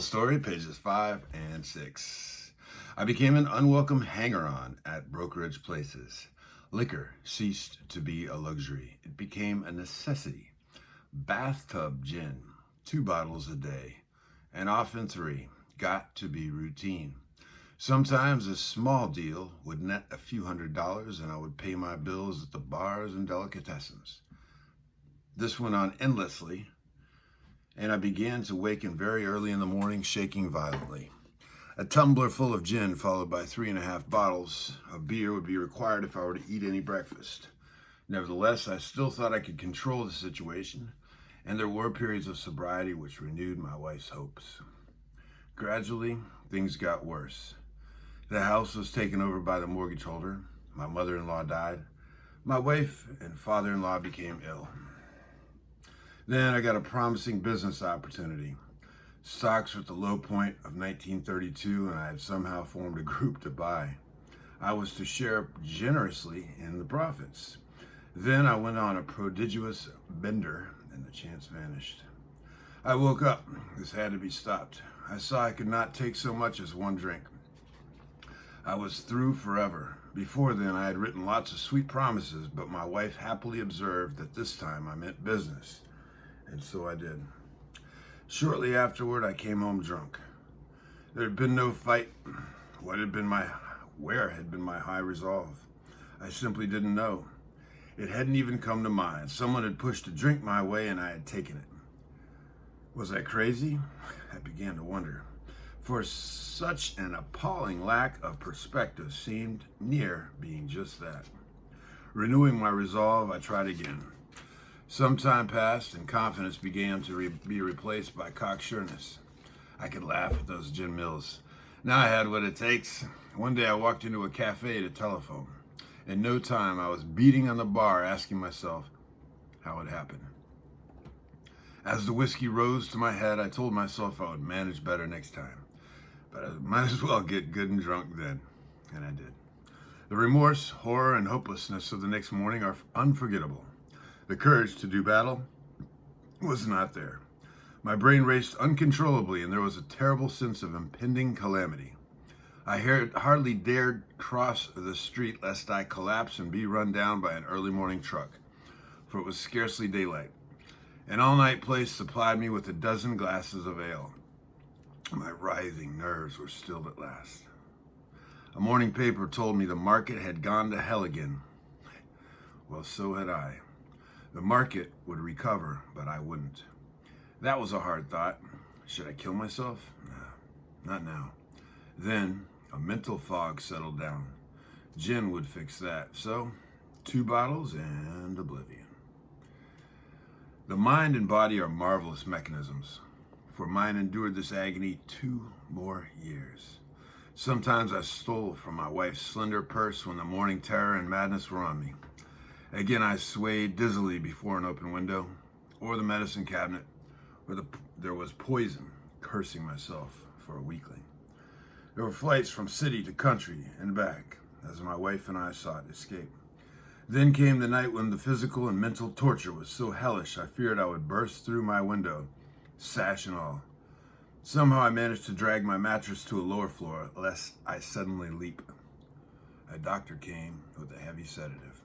Story, pages 5 and 6. I became an unwelcome hanger-on at brokerage places. Liquor ceased to be a luxury. It became a necessity. Bathtub gin, 2 bottles a day, and often 3, got to be routine. Sometimes a small deal would net a few $100s and I would pay my bills at the bars and delicatessens. This went on endlessly, and I began to waken very early in the morning, shaking violently. A tumbler full of gin, followed by 3.5 bottles of beer, would be required if I were to eat any breakfast. Nevertheless, I still thought I could control the situation, and there were periods of sobriety which renewed my wife's hopes. Gradually, things got worse. The house was taken over by the mortgage holder. My mother-in-law died. My wife and father-in-law became ill. Then I got a promising business opportunity. Stocks were at the low point of 1932, and I had somehow formed a group to buy. I was to share generously in the profits. Then I went on a prodigious bender, and the chance vanished. I woke up. This had to be stopped. I saw I could not take so much as one drink. I was through forever. Before then, I had written lots of sweet promises, but my wife happily observed that this time I meant business. And so I did. Shortly afterward, I came home drunk. There had been no fight. Where had been my high resolve? I simply didn't know. It hadn't even come to mind. Someone had pushed a drink my way and I had taken it. Was I crazy? I began to wonder. For such an appalling lack of perspective seemed near being just that. Renewing my resolve, I tried again. Some time passed, and confidence began to be replaced by cocksureness. I could laugh at those gin mills. Now I had what it takes. One day I walked into a cafe to telephone. In no time, I was beating on the bar, asking myself how it happened. As the whiskey rose to my head, I told myself I would manage better next time. But I might as well get good and drunk then. And I did. The remorse, horror, and hopelessness of the next morning are unforgettable. The courage to do battle was not there. My brain raced uncontrollably, and there was a terrible sense of impending calamity. I hardly dared cross the street lest I collapse and be run down by an early morning truck, for it was scarcely daylight. An all-night place supplied me with 12 glasses of ale. My writhing nerves were stilled at last. A morning paper told me the market had gone to hell again. Well, so had I. The market would recover, but I wouldn't. That was a hard thought. Should I kill myself? No, not now. Then a mental fog settled down. Gin would fix that. So, 2 bottles and oblivion. The mind and body are marvelous mechanisms, for mine endured this agony 2 more years. Sometimes I stole from my wife's slender purse when the morning terror and madness were on me. Again, I swayed dizzily before an open window, or the medicine cabinet, where there was poison, cursing myself for a weakling. There were flights from city to country and back, as my wife and I sought escape. Then came the night when the physical and mental torture was so hellish I feared I would burst through my window, sash and all. Somehow I managed to drag my mattress to a lower floor, lest I suddenly leap. A doctor came with a heavy sedative.